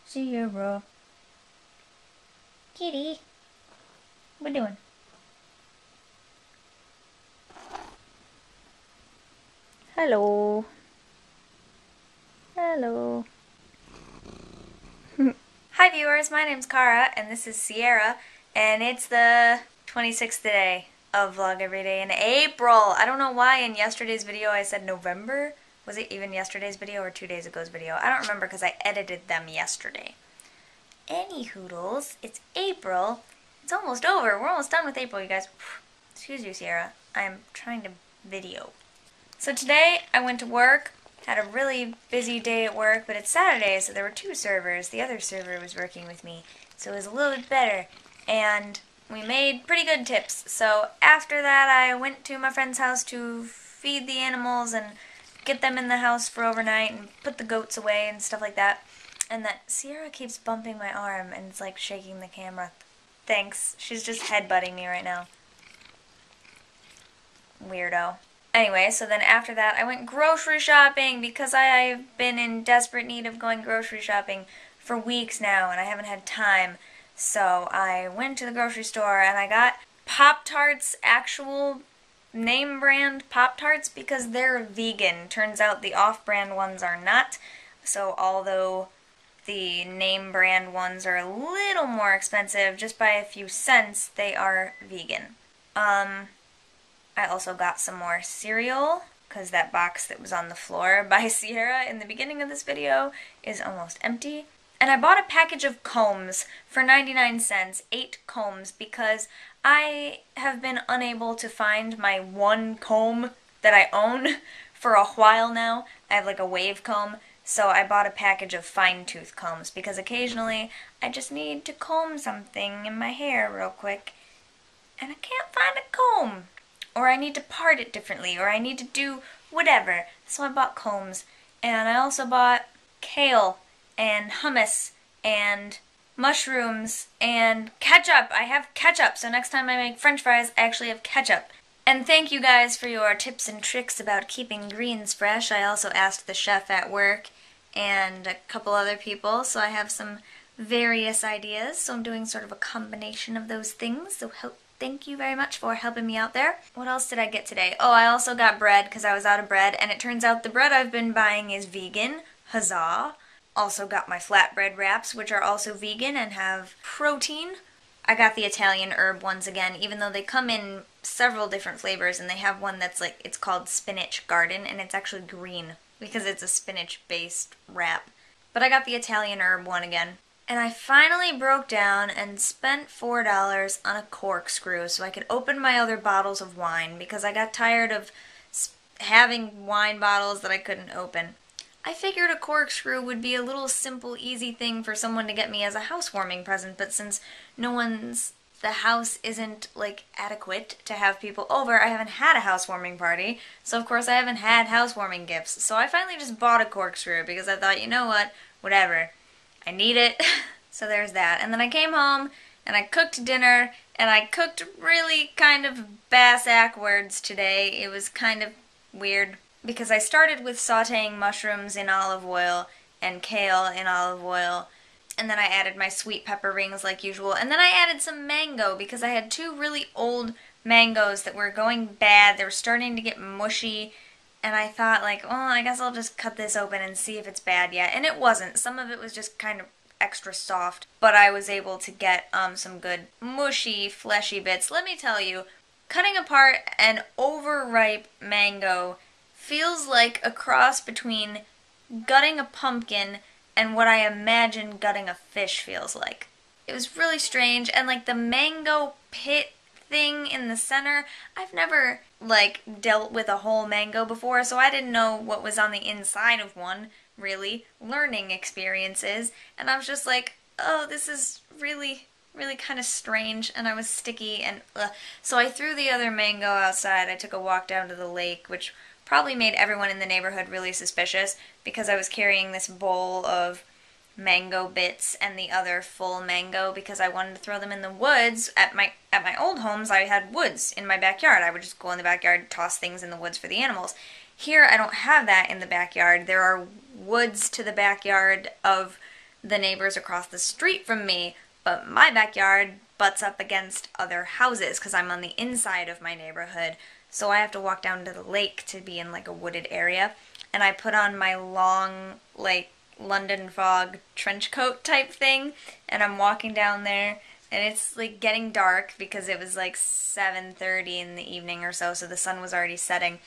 Sierra. Kitty. What you doing? Hello. Hello. Hi viewers, my name's Cara and this is Sierra and it's the 26th day of Vlog Every Day in April. I don't know why in yesterday's video I said November. Was it even yesterday's video or 2 days ago's video? I don't remember because I edited them yesterday. Any hoodles, it's April. It's almost over. We're almost done with April, you guys. Excuse you, Sierra. I'm trying to video. So today I went to work. Had a really busy day at work, but it's Saturday, so there were 2 servers. The other server was working with me, so it was a little bit better. And we made pretty good tips. So after that, I went to my friend's house to feed the animals and get them in the house for overnight and put the goats away and stuff like that. And that Sierra keeps bumping my arm and it's like shaking the camera. Thanks. She's just headbutting me right now. Weirdo. Anyway, so then after that I went grocery shopping because I've been in desperate need of going grocery shopping for weeks now and I haven't had time. So I went to the grocery store and I got Pop-Tarts, actual name brand Pop-Tarts, because they're vegan. Turns out the off-brand ones are not. So although the name brand ones are a little more expensive, just by a few cents, they are vegan. I also got some more cereal, because that box that was on the floor by Sierra in the beginning of this video is almost empty. And I bought a package of combs for 99 cents, 8 combs, because I have been unable to find my one comb that I own for a while now. I have like a wave comb, so I bought a package of fine-tooth combs, because occasionally I just need to comb something in my hair real quick, and I can't find a comb. Or I need to part it differently, or I need to do whatever. So I bought combs. And I also bought kale, and hummus, and mushrooms, and ketchup. I have ketchup, so next time I make french fries, I actually have ketchup. And thank you guys for your tips and tricks about keeping greens fresh. I also asked the chef at work and a couple other people, so I have some various ideas. So I'm doing sort of a combination of those things, so thank you very much for helping me out there. What else did I get today? Oh, I also got bread because I was out of bread, and it turns out the bread I've been buying is vegan. Huzzah! Also got my flatbread wraps, which are also vegan and have protein. I got the Italian herb ones again, even though they come in several different flavors, and they have one that's like, it's called Spinach Garden, and it's actually green because it's a spinach-based wrap. But I got the Italian herb one again. And I finally broke down and spent $4 on a corkscrew so I could open my other bottles of wine because I got tired of having wine bottles that I couldn't open. I figured a corkscrew would be a little simple, easy thing for someone to get me as a housewarming present, but since the house isn't like adequate to have people over, I haven't had a housewarming party, so of course I haven't had housewarming gifts. So I finally just bought a corkscrew because I thought, you know what, whatever. I need it, so there's that. And then I came home, and I cooked dinner, and I cooked really kind of bass-ackwards today. It was kind of weird, because I started with sauteing mushrooms in olive oil, and kale in olive oil, and then I added my sweet pepper rings like usual, and then I added some mango, because I had 2 really old mangoes that were going bad. They were starting to get mushy, and I thought, like, oh, I guess I'll just cut this open and see if it's bad yet. And it wasn't. Some of it was just kind of extra soft. But I was able to get some good mushy, fleshy bits. Let me tell you, cutting apart an overripe mango feels like a cross between gutting a pumpkin and what I imagine gutting a fish feels like. It was really strange, and like the mango pit thing in the center, I've never like dealt with a whole mango before, so I didn't know what was on the inside of one, really. Learning experiences, and I was just like, oh, this is really kind of strange, and I was sticky, and so I threw the other mango outside. I took a walk down to the lake, which probably made everyone in the neighborhood really suspicious because I was carrying this bowl of mango bits and the other full mango because I wanted to throw them in the woods. At my old homes, I had woods in my backyard. I would just go in the backyard, toss things in the woods for the animals. Here, I don't have that in the backyard. There are woods to the backyard of the neighbors across the street from me, but my backyard butts up against other houses because I'm on the inside of my neighborhood, so I have to walk down to the lake to be in like a wooded area. And I put on my long, like, London fog trench coat type thing, and I'm walking down there, and it's like getting dark because it was like 7:30 in the evening or so, so the sun was already setting.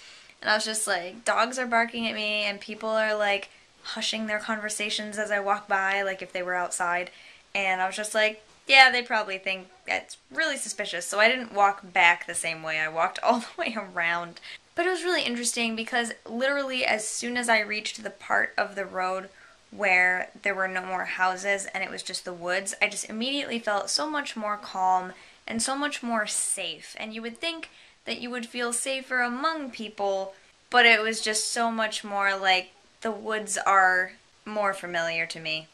And I was just like, dogs are barking at me, and people are like hushing their conversations as I walk by, like if they were outside. And I was just like, yeah, they probably think that's really suspicious. So I didn't walk back the same way. I walked all the way around. But it was really interesting because literally as soon as I reached the part of the road where there were no more houses and it was just the woods, I just immediately felt so much more calm and so much more safe. And you would think that you would feel safer among people, but it was just so much more like the woods are more familiar to me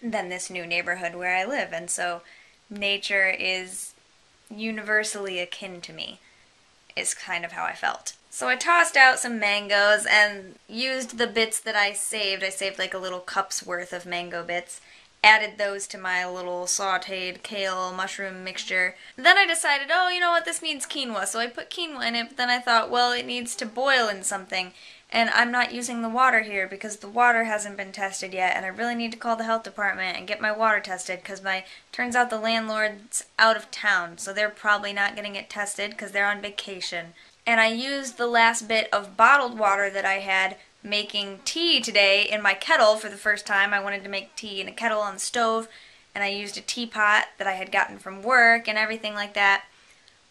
than this new neighborhood where I live. And so nature is universally akin to me, is kind of how I felt. So I tossed out some mangoes and used the bits that I saved. I saved like a little cup's worth of mango bits. Added those to my little sauteed kale mushroom mixture. Then I decided, oh, you know what, this needs quinoa. So I put quinoa in it, but then I thought, well, it needs to boil in something. And I'm not using the water here because the water hasn't been tested yet, and I really need to call the health department and get my water tested because turns out the landlord's out of town, so they're probably not getting it tested because they're on vacation. And I used the last bit of bottled water that I had making tea today in my kettle for the first time. I wanted to make tea in a kettle on the stove, and I used a teapot that I had gotten from work and everything like that.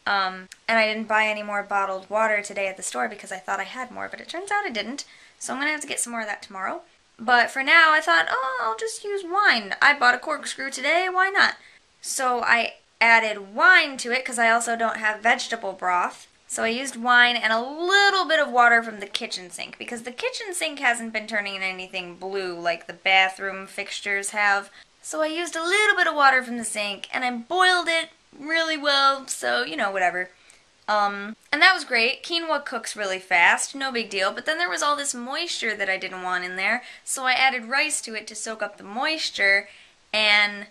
And I didn't buy any more bottled water today at the store because I thought I had more, but it turns out I didn't. So I'm going to have to get some more of that tomorrow. But for now, I thought, oh, I'll just use wine. I bought a corkscrew today, why not? So I added wine to it because I also don't have vegetable broth. So I used wine and a little bit of water from the kitchen sink because the kitchen sink hasn't been turning anything blue like the bathroom fixtures have. So I used a little bit of water from the sink and I boiled it really well, so, you know, whatever. And that was great. Quinoa cooks really fast, no big deal, but then there was all this moisture that I didn't want in there, so I added rice to it to soak up the moisture, and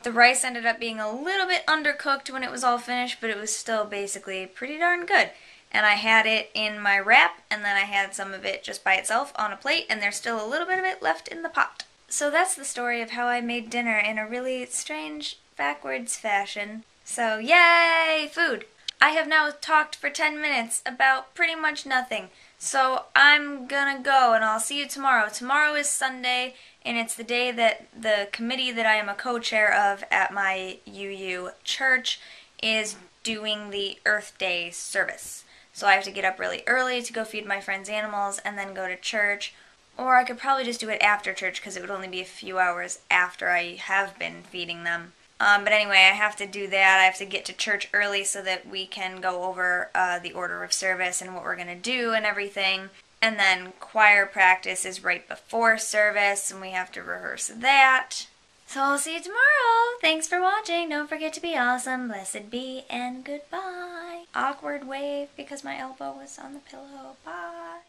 the rice ended up being a little bit undercooked when it was all finished, but it was still basically pretty darn good. And I had it in my wrap, and then I had some of it just by itself on a plate, and there's still a little bit of it left in the pot. So that's the story of how I made dinner in a really strange, backwards fashion. So, yay, food! I have now talked for 10 minutes about pretty much nothing. So I'm gonna go and I'll see you tomorrow. Tomorrow is Sunday and it's the day that the committee that I am a co-chair of at my UU church is doing the Earth Day service. So I have to get up really early to go feed my friends' animals and then go to church. Or I could probably just do it after church because it would only be a few hours after I have been feeding them. But anyway, I have to do that. I have to get to church early so that we can go over the order of service and what we're going to do and everything. And then choir practice is right before service, and we have to rehearse that. So I'll see you tomorrow. Thanks for watching. Don't forget to be awesome. Blessed be, and goodbye. Awkward wave because my elbow was on the pillow. Bye.